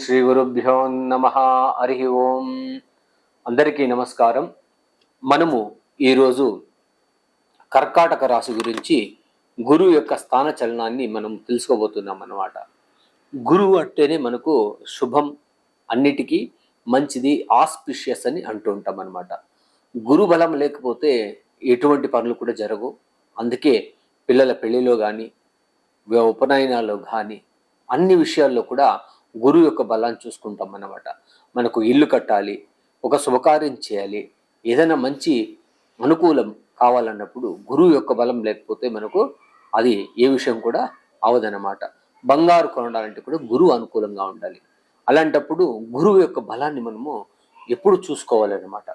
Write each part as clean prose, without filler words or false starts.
శ్రీ గురుభ్యో నమ. హరి ఓం. అందరికీ నమస్కారం. మనము ఈరోజు కర్కాటక రాశి గురించి గురువు యొక్క స్థాన చలనాన్ని మనం తెలుసుకోబోతున్నాం అన్నమాట. గురువు అంటేనే మనకు శుభం, అన్నిటికీ మంచిది, ఆస్పిషియస్ అని అంటూ ఉంటాం అన్నమాట. గురు బలం లేకపోతే ఎటువంటి పనులు కూడా జరగవు. అందుకే పిల్లల పెళ్లిలో కానీ, ఉపనయనాల్లో కానీ, అన్ని విషయాల్లో కూడా గురువు యొక్క బలాన్ని చూసుకుంటాం అన్నమాట. మనకు ఇల్లు కట్టాలి, ఒక శుభకార్యం చేయాలి, ఏదైనా మంచి అనుకూలం కావాలన్నప్పుడు గురువు యొక్క బలం లేకపోతే మనకు అది ఏ విషయం కూడా అవదనమాట. బంగారు కొనడాలంటే కూడా గురువు అనుకూలంగా ఉండాలి. అలాంటప్పుడు గురువు యొక్క బలాన్ని మనము ఎప్పుడు చూసుకోవాలన్నమాట.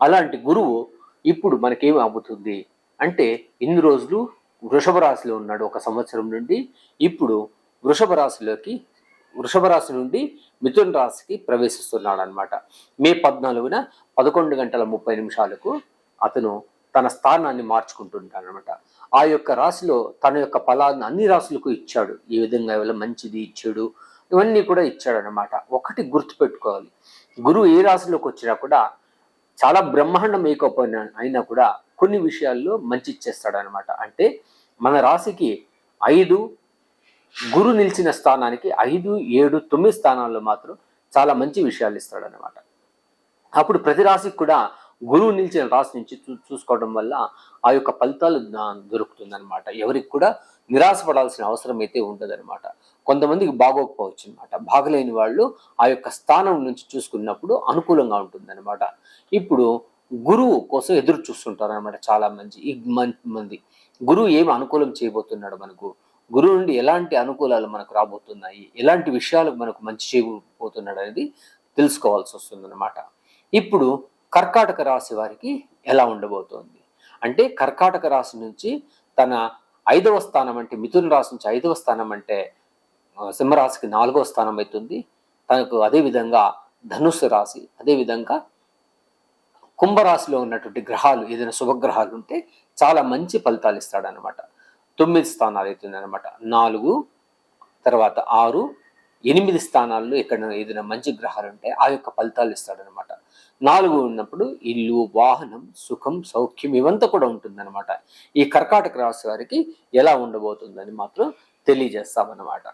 అలాంటి గురువు ఇప్పుడు మనకేమి అవ్వుతుంది అంటే, ఇన్ని రోజులు వృషభ రాశిలో ఉన్నాడు ఒక సంవత్సరం నుండి. ఇప్పుడు వృషభ రాశి నుండి మిథున రాశికి ప్రవేశిస్తున్నాడు అనమాట. మే 14న 11:30 అతను తన స్థానాన్ని మార్చుకుంటుంటాడు అనమాట. ఆ యొక్క రాశిలో తన యొక్క ఫలాన్ని అన్ని రాశులకు ఇచ్చాడు. ఈ విధంగా వల్ల మంచిది, చెడు ఇవన్నీ కూడా ఇచ్చాడు అనమాట. ఒకటి గుర్తుపెట్టుకోవాలి, గురువు ఏ రాశిలోకి వచ్చినా కూడా చాలా బ్రహ్మాండం అయినా కూడా కొన్ని విషయాల్లో మంచి ఇచ్చేస్తాడు అనమాట. అంటే మన రాశికి 5 గురు నిలిచిన స్థానానికి 5, 7, 9 స్థానాల్లో మాత్రం చాలా మంచి విషయాలు ఇస్తాడనమాట. అప్పుడు ప్రతి రాశికి కూడా గురువు నిలిచిన రాశి నుంచి చూసుకోవడం వల్ల ఆ యొక్క ఫలితాలు దొరుకుతుంది అనమాట. ఎవరికి కూడా నిరాశపడాల్సిన అవసరం అయితే ఉండదనమాట. కొంతమందికి బాగోకపోవచ్చు అనమాట. బాగలేని వాళ్ళు ఆ యొక్క స్థానం నుంచి చూసుకున్నప్పుడు అనుకూలంగా ఉంటుందన్నమాట. ఇప్పుడు గురువు కోసం ఎదురు చూస్తుంటారు అనమాట చాలా మంది. గురువు ఏమి అనుకూలం చేయబోతున్నాడు, మనకు గురువు నుండి ఎలాంటి అనుకూలాలు మనకు రాబోతున్నాయి, ఎలాంటి విషయాలు మనకు మంచి చేయబోతున్నాడు అనేది తెలుసుకోవాల్సి వస్తుంది అనమాట. ఇప్పుడు కర్కాటక రాశి వారికి ఎలా ఉండబోతోంది అంటే, కర్కాటక రాశి నుంచి తన 5వ స్థానం అంటే మిథున రాశి నుంచి 5వ స్థానం అంటే సింహరాశికి 4వ స్థానం అవుతుంది. తనకు అదేవిధంగా ధనుస్సు రాశి, అదేవిధంగా కుంభరాశిలో ఉన్నటువంటి గ్రహాలు ఏదైనా శుభగ్రహాలు ఉంటే చాలా మంచి ఫలితాలు ఇస్తాడనమాట. 9 స్థానాలు అవుతుంది అనమాట. 4, తర్వాత 6, 8 స్థానాల్లో ఇక్కడ ఏదైనా మంచి గ్రహాలు ఉంటే ఆ యొక్క ఫలితాలు ఇస్తాడనమాట. 4 ఉన్నప్పుడు ఇల్లు, వాహనం, సుఖం, సౌఖ్యం ఇవంతా కూడా ఉంటుందన్నమాట. ఈ కర్కాటక రాశి వారికి ఎలా ఉండబోతుందని మాత్రం తెలియజేస్తామన్నమాట.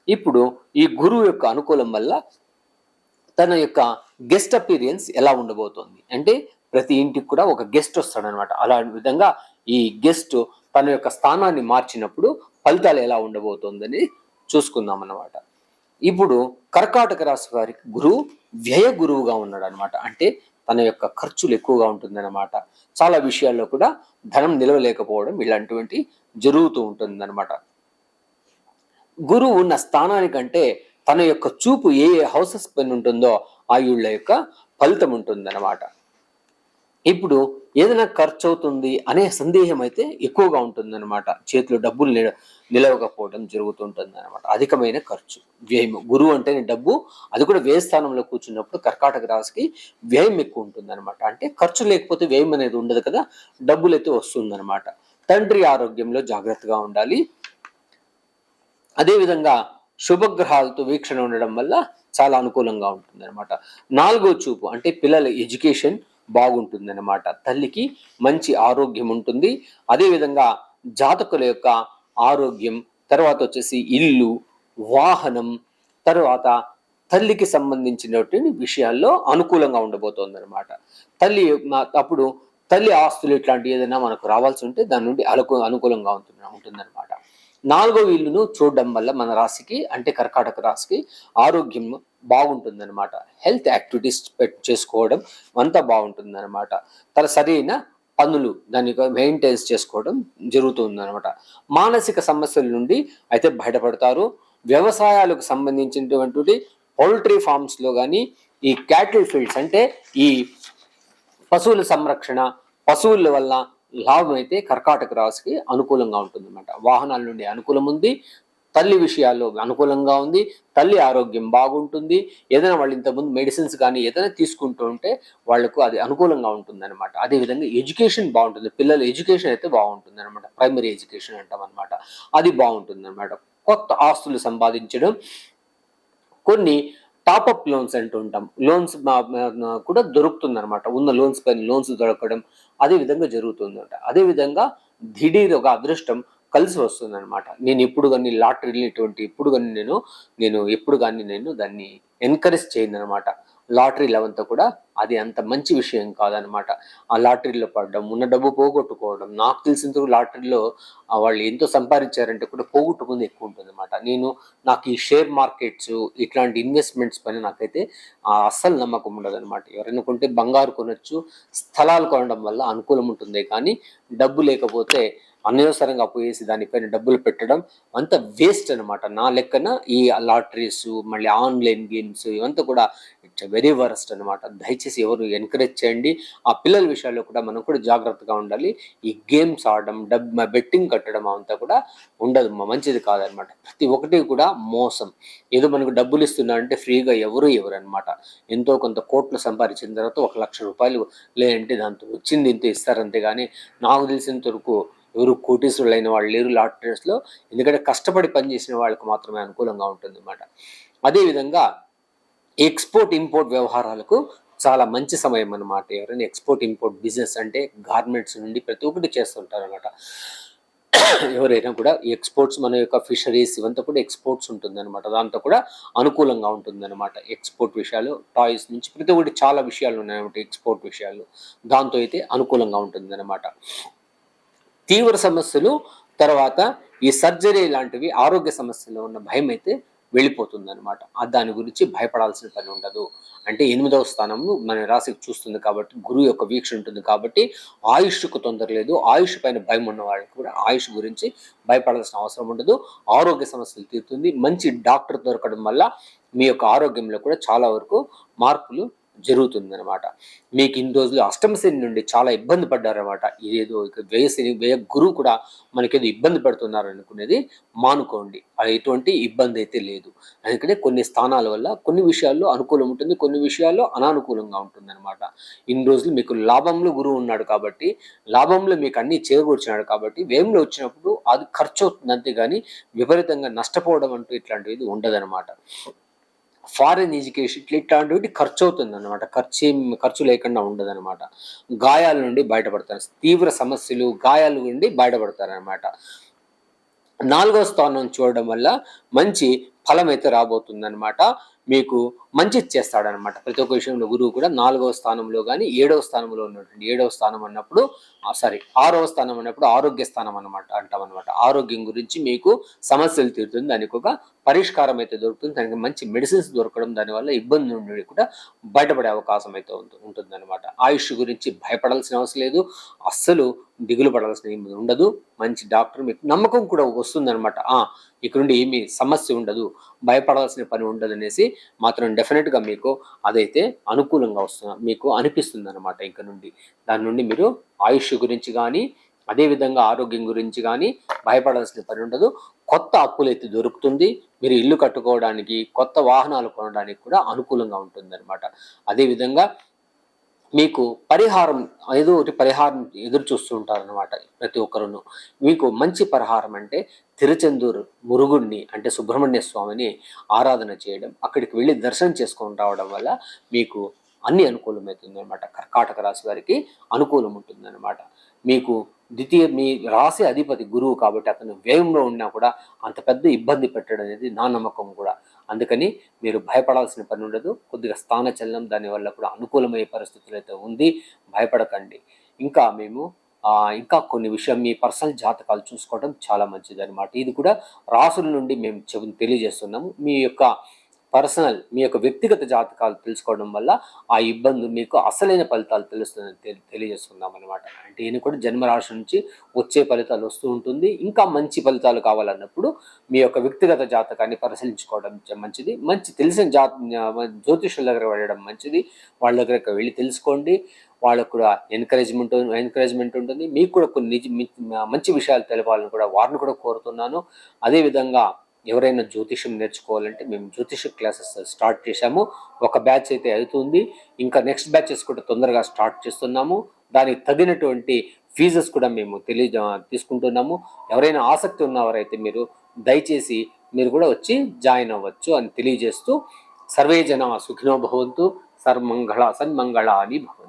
ఇప్పుడు ఈ గురువు యొక్క అనుకూలం వల్ల తన యొక్క గెస్ట్ అపీరియన్స్ ఎలా ఉండబోతోంది అంటే, ప్రతి ఇంటికి కూడా ఒక గెస్ట్ వస్తాడనమాట. అలా విధంగా ఈ గెస్ట్ తన యొక్క స్థానాన్ని మార్చినప్పుడు ఫలితాలు ఎలా ఉండబోతోందని చూసుకుందాం అన్నమాట. ఇప్పుడు కర్కాటక రాశి వారికి గురువు వ్యయ గురువుగా ఉన్నాడు అనమాట. అంటే తన యొక్క ఖర్చులు ఎక్కువగా ఉంటుందన్నమాట. చాలా విషయాల్లో కూడా ధనం నిలవలేకపోవడం ఇలాంటివంటి జరుగుతూ ఉంటుందన్నమాట. గురువు ఉన్న స్థానానికంటే తన యొక్క చూపు ఏ హౌసెస్ పైన ఉంటుందో ఆ ఇళ్ళ యొక్క ఫలితం ఉంటుందన్నమాట. ఇప్పుడు ఏదైనా ఖర్చు అవుతుంది అనే సందేహం అయితే ఎక్కువగా ఉంటుందన్నమాట. చేతిలో డబ్బులు నిలవకపోవడం జరుగుతుంటుంది అనమాట. అధికమైన ఖర్చు, వ్యయం. గురువు అంటేనే డబ్బు, అది కూడా వ్యయ స్థానంలో కూర్చున్నప్పుడు కర్కాటక రాశికి వ్యయం ఎక్కువ ఉంటుందన్నమాట. అంటే ఖర్చు లేకపోతే వ్యయం అనేది ఉండదు కదా, డబ్బులు అయితే వస్తుందన్నమాట. తండ్రి ఆరోగ్యంలో జాగ్రత్తగా ఉండాలి. అదేవిధంగా శుభగ్రహాలతో వీక్షణ ఉండడం వల్ల చాలా అనుకూలంగా ఉంటుంది అనమాట. 4వ చూపు అంటే పిల్లల ఎడ్యుకేషన్ బాగుంటుందన్నమాట. తల్లికి మంచి ఆరోగ్యం ఉంటుంది. అదేవిధంగా జాతకుల యొక్క ఆరోగ్యం, తర్వాత వచ్చేసి ఇల్లు, వాహనం, తర్వాత తల్లికి సంబంధించినటువంటి విషయాల్లో అనుకూలంగా ఉండబోతోంది అనమాట. అప్పుడు తల్లి ఆస్తులు ఇట్లాంటి ఏదైనా మనకు రావాల్సి ఉంటే దాని నుండి అనుకూలంగా ఉంటుందన్నమాట. 4వ ఇల్లును చూడడం వల్ల మన రాశికి అంటే కర్కాటక రాశికి ఆరోగ్యం బాగుంటుందన్నమాట. హెల్త్ యాక్టివిటీస్ చేసుకోవడం అంతా బాగుంటుందన్నమాట. తన సరైన పనులు దాన్ని మెయింటైన్స్ చేసుకోవడం జరుగుతుందన్నమాట. మానసిక సమస్యల నుండి అయితే బయటపడతారు. వ్యవసాయాలకు సంబంధించినటువంటి పౌల్ట్రీ ఫార్మ్స్లో కానీ, ఈ క్యాటిల్ ఫీల్డ్స్ అంటే ఈ పశువుల సంరక్షణ, పశువుల వల్ల లాభం అయితే కర్కాటక రాశికి అనుకూలంగా ఉంటుందన్నమాట. వాహనాల నుండి అనుకూలం ఉంది, తల్లి విషయాల్లో అనుకూలంగా ఉంది, తల్లి ఆరోగ్యం బాగుంటుంది. ఏదైనా వాళ్ళు ఇంతకుముందు మెడిసిన్స్ కానీ ఏదైనా తీసుకుంటూ ఉంటే వాళ్లకు అది అనుకూలంగా ఉంటుంది అనమాట. అదేవిధంగా ఎడ్యుకేషన్ బాగుంటుంది, పిల్లల ఎడ్యుకేషన్ అయితే బాగుంటుంది అనమాట. ప్రైమరీ ఎడ్యుకేషన్ అంటాం అనమాట, అది బాగుంటుంది అనమాట. కొత్త ఆస్తులు సంపాదించడం, కొన్ని టాపప్ లోన్స్ అంటూ ఉంటాం. లోన్స్ కూడా దొరుకుతుంది అనమాట. ఉన్న లోన్స్ పైన లోన్స్ దొరకడం అదే విధంగా జరుగుతుందన్నమాట. అదే విధంగా దిఢీర్ ఒక అదృష్టం కలిసి వస్తుందన్నమాట. నేను ఎప్పుడు కానీ లాటరీలు ఇటువంటి ఎప్పుడు కానీ నేను దాన్ని ఎంకరేజ్ చేయను అనమాట. లాటరీలు అవంతా కూడా అది అంత మంచి విషయం కాదనమాట. ఆ లాటరీలో పడడం, ఉన్న డబ్బు పోగొట్టుకోవడం. నాకు తెలిసినంత లాటరీలో వాళ్ళు ఎంతో సంపాదించారంటే కూడా పోగొట్టుకుంది ఎక్కువ ఉంటుంది అనమాట. నాకు ఈ షేర్ మార్కెట్స్ ఇట్లాంటి ఇన్వెస్ట్మెంట్స్ పైన నాకైతే అస్సలు నమ్మకం ఉండదు అనమాట. ఎవరైనా కొంటే బంగారు కొనొచ్చు, స్థలాలు కొనడం వల్ల అనుకూలం ఉంటుంది, కానీ డబ్బు లేకపోతే అనవసరంగా పోయేసి దానిపైన డబ్బులు పెట్టడం అంత వేస్ట్ అనమాట. నా లెక్కన ఈ లాటరీస్, మళ్ళీ ఆన్లైన్ గేమ్స్ ఇవంతా కూడా ఇట్స్ వెరీ వరస్ట్ అనమాట. దయచేసి ఎవరు ఎంకరేజ్ చేయండి. ఆ పిల్లల విషయాల్లో కూడా మనం కూడా జాగ్రత్తగా ఉండాలి. ఈ గేమ్స్ ఆడడం, బెట్టింగ్ కట్టడం అంతా కూడా ఉండదు, మంచిది కాదనమాట. ప్రతి ఒక్కటి కూడా మోసం. ఏదో మనకు డబ్బులు ఇస్తున్నారంటే ఫ్రీగా ఎవరు అనమాట. ఎంతో కొంత కోట్లు సంపాదించిన తర్వాత 1,00,000 రూపాయలు లేదంటే దాంతో వచ్చింది ఇంత ఇస్తారంతే, కానీ నాకు తెలిసినంత వరకు ఎవరు కోటీశ్వరులైన వాళ్ళు లేరు లాటరీస్లో. ఎందుకంటే కష్టపడి పనిచేసిన వాళ్ళకి మాత్రమే అనుకూలంగా ఉంటుంది అన్నమాట. అదేవిధంగా ఎక్స్పోర్ట్ ఇంపోర్ట్ వ్యవహారాలకు చాలా మంచి సమయం అన్నమాట. ఎవరైనా ఎక్స్పోర్ట్ ఇంపోర్ట్ బిజినెస్ అంటే గార్మెంట్స్ నుండి ప్రతి ఒక్కటి చేస్తుంటారు అనమాట. ఎవరైనా కూడా ఎక్స్పోర్ట్స్, మన యొక్క ఫిషరీస్ ఇవంతా కూడా ఎక్స్పోర్ట్స్ ఉంటుంది అనమాట. దాంతో కూడా అనుకూలంగా ఉంటుంది అనమాట. ఎక్స్పోర్ట్ విషయాలు, టాయ్స్ నుంచి ప్రతి ఒక్కటి చాలా విషయాలు ఉన్నాయన్నమాట. ఎక్స్పోర్ట్ విషయాలు దాంతో అయితే అనుకూలంగా ఉంటుంది అనమాట. తీవ్ర సమస్యలు, తర్వాత ఈ సర్జరీ లాంటివి ఆరోగ్య సమస్యలు ఉన్న భయం అయితే వెళ్ళిపోతుంది అనమాట. దాని గురించి భయపడాల్సిన పని ఉండదు. అంటే 8వ స్థానము మన రాశికి చూస్తుంది కాబట్టి, గురువు యొక్క వీక్ష ఉంటుంది కాబట్టి ఆయుష్కు తొందర లేదు. ఆయుష్ పైన భయం ఉన్న వాళ్ళకి కూడా ఆయుష్ గురించి భయపడాల్సిన అవసరం ఉండదు. ఆరోగ్య సమస్యలు తీరుతుంది. మంచి డాక్టర్ దొరకడం వల్ల మీ యొక్క ఆరోగ్యంలో కూడా చాలా వరకు మార్పులు జరుగుతుందనమాట. మీకు ఇన్ని రోజులు అష్టమ శని నుండి చాలా ఇబ్బంది పడ్డారనమాట. ఇదేదో వ్యయ గురువు కూడా మనకేదో ఇబ్బంది పెడుతున్నారు అనుకునేది మానుకోండి. అది ఎటువంటి ఇబ్బంది అయితే లేదు. అందుకనే కొన్ని స్థానాల వల్ల కొన్ని విషయాల్లో అనుకూలం ఉంటుంది, కొన్ని విషయాల్లో అనానుకూలంగా ఉంటుంది అనమాట. ఇన్ని రోజులు మీకు లాభంలో గురువు ఉన్నాడు కాబట్టి, లాభంలో మీకు అన్ని చేకూర్చినాడు కాబట్టి, వ్యయంలో వచ్చినప్పుడు అది ఖర్చు అవుతుంది అంతేగాని విపరీతంగా నష్టపోవడం అంటూ ఇట్లాంటిది ఉండదనమాట. ఫారిన్ ఎడ్యుకేషన్ ఇట్లాంటివి ఖర్చు అవుతుంది అనమాట. ఖర్చు లేకుండా ఉండదనమాట. గాయాల నుండి బయటపడతారు. తీవ్ర సమస్యలు, గాయాల నుండి బయటపడతారనమాట. 4వ స్థానం చూడడం వల్ల మంచి ఫలం అయితే రాబోతుంది అనమాట. మీకు మంచి చేస్తాడనమాట. ప్రతి ఒక్క విషయంలో గురువు కూడా 4వ స్థానంలో కానీ 7వ స్థానంలో ఉన్నటువంటి 7వ స్థానం అన్నప్పుడు 6వ స్థానం అన్నప్పుడు ఆరోగ్య స్థానం అనమాట అంటాం అనమాట. ఆరోగ్యం గురించి మీకు సమస్యలు తీరుతుంది, దానికి ఒక పరిష్కారం అయితే దొరుకుతుంది, దానికి మంచి మెడిసిన్స్ దొరకడం, దానివల్ల ఇబ్బంది నుండి కూడా బయటపడే అవకాశం అయితే ఉంటుంది అనమాట. ఆయుష్ గురించి భయపడాల్సిన అవసరం లేదు, అస్సలు దిగులు పడాల్సిన ఉండదు. మంచి డాక్టర్ మీకు నమ్మకం కూడా వస్తుందన్నమాట. ఇక్కడ నుండి ఏమీ సమస్య ఉండదు, భయపడాల్సిన పని ఉండదు అనేసి మాత్రం డెఫినెట్గా మీకు అదైతే అనుకూలంగా మీకు అనిపిస్తుంది అనమాట. ఇక్కడ నుండి దాని నుండి మీరు ఆయుష్ గురించి కానీ అదేవిధంగా ఆరోగ్యం గురించి కానీ భయపడాల్సిన పని ఉండదు. కొత్త అప్పులైతే దొరుకుతుంది. మీరు ఇల్లు కట్టుకోవడానికి, కొత్త వాహనాలు కొనడానికి కూడా అనుకూలంగా ఉంటుంది అనమాట. అదేవిధంగా మీకు పరిహారం, ఏదో ఒకటి పరిహారం ఎదురు చూస్తూ ఉంటారనమాట ప్రతి ఒక్కరును. మీకు మంచి పరిహారం అంటే తిరుచెందూరు మురుగుడిని అంటే సుబ్రహ్మణ్య స్వామిని ఆరాధన చేయడం, అక్కడికి వెళ్ళి దర్శనం చేసుకొని రావడం వల్ల మీకు అన్ని అనుకూలమవుతుంది అనమాట. కర్కాటక రాశి వారికి అనుకూలం ఉంటుంది అనమాట. మీకు మీ రాశి అధిపతి గురువు కాబట్టి అతను వ్యయంలో ఉన్నా కూడా అంత పెద్ద ఇబ్బంది పెట్టడం అనేది నా నమ్మకం కూడా. అందుకని మీరు భయపడాల్సిన పని ఉండదు. కొద్దిగా స్థాన చలనం దానివల్ల కూడా అనుకూలమయ్యే పరిస్థితులు అయితే ఉంది, భయపడకండి. ఇంకా కొన్ని విషయం మీ పర్సనల్ జాతకాలు చూసుకోవడం చాలా మంచిది అనమాట. ఇది కూడా రాసుల నుండి మేము తెలియజేస్తున్నాము. మీ యొక్క వ్యక్తిగత జాతకాలు తెలుసుకోవడం వల్ల ఆ ఇబ్బంది మీకు అసలైన ఫలితాలు తెలియజేస్తున్నాం అనమాట. అంటే ఈయన కూడా జన్మరాశి నుంచి వచ్చే ఫలితాలు వస్తూ ఉంటుంది. ఇంకా మంచి ఫలితాలు కావాలన్నప్పుడు మీ యొక్క వ్యక్తిగత జాతకాన్ని పరిశీలించుకోవడం మంచిది. తెలిసిన జ్యోతిషుల దగ్గర వెళ్ళడం మంచిది. వాళ్ళ దగ్గర వెళ్ళి తెలుసుకోండి. వాళ్ళకు కూడా ఎంకరేజ్మెంట్ ఉంటుంది. మీకు కూడా కొన్ని మంచి విషయాలు తెలపాలని కూడా వారిని కూడా కోరుతున్నాను. అదేవిధంగా ఎవరైనా జ్యోతిషం నేర్చుకోవాలంటే మేము జ్యోతిష క్లాసెస్ స్టార్ట్ చేశాము. ఒక బ్యాచ్ అయితే అవుతుంది, ఇంకా నెక్స్ట్ బ్యాచెస్ కూడా తొందరగా స్టార్ట్ చేస్తున్నాము. దానికి తగినటువంటి ఫీజెస్ కూడా మేము తీసుకుంటున్నాము. ఎవరైనా ఆసక్తి ఉన్నవారైతే మీరు దయచేసి మీరు కూడా వచ్చి జాయిన్ అవ్వచ్చు అని తెలియజేస్తూ సర్వే జనా సుఖినో భవంతు. సన్మంగళాని భవంతు.